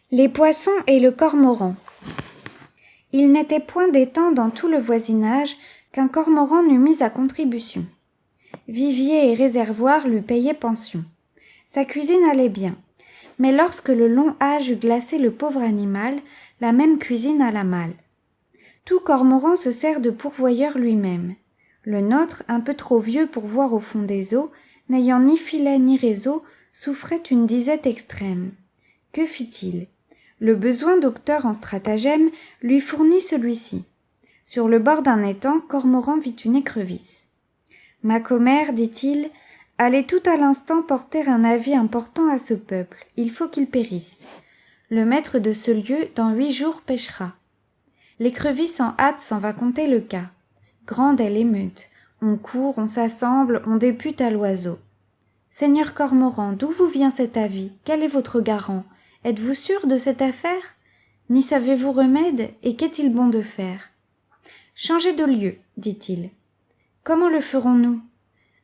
Les poissons et le cormoran. Il n'était point des temps dans tout le voisinage qu'un cormoran n'eût mis à contribution. Vivier et réservoir lui payaient pension. Sa cuisine allait bien, mais lorsque le long âge eut glacé le pauvre animal, la même cuisine alla mal. Tout cormoran se sert de pourvoyeur lui-même. Le nôtre, un peu trop vieux pour voir au fond des eaux, n'ayant ni filet ni réseau, souffrait une disette extrême. Que fit-il ? Le besoin docteur en stratagème lui fournit celui-ci. Sur le bord d'un étang, Cormoran vit une écrevisse. « Ma commère, dit-il, allez tout à l'instant porter un avis important à ce peuple, il faut qu'il périsse. Le maître de ce lieu, dans 8 jours, pêchera. » L'écrevisse en hâte s'en va conter le cas. Grande est l'émeute. On court, on s'assemble, on députe à l'oiseau. « Seigneur Cormoran, d'où vous vient cet avis? Quel est votre garant? Êtes-vous sûr de cette affaire? N'y savez-vous remède, et qu'est-il bon de faire? » « Changez de lieu, dit-il. « Comment le ferons-nous?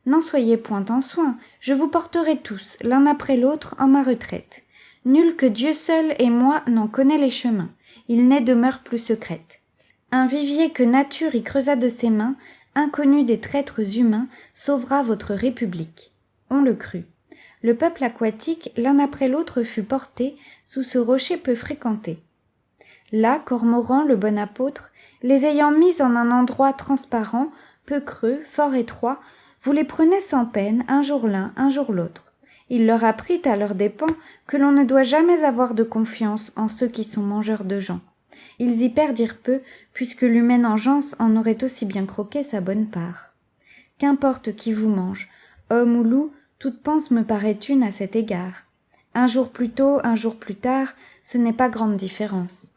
N'en soyez point en soin, je vous porterai tous, l'un après l'autre, en ma retraite. Nul que Dieu seul et moi n'en connaît les chemins, il n'est demeure plus secrète. Un vivier que nature y creusa de ses mains, inconnu des traîtres humains, sauvera votre république. » On le crut. Le peuple aquatique, l'un après l'autre, fut porté sous ce rocher peu fréquenté. Là, Cormoran, le bon apôtre, les ayant mis en un endroit transparent, peu creux, fort étroit, vous les prenait sans peine, un jour l'un, un jour l'autre. Il leur apprit à leurs dépens que l'on ne doit jamais avoir de confiance en ceux qui sont mangeurs de gens. Ils y perdirent peu, puisque l'humaine engeance en aurait aussi bien croqué sa bonne part. Qu'importe qui vous mange, homme ou loup, toute panse me paraît une à cet égard. Un jour plus tôt, un jour plus tard, ce n'est pas grande différence.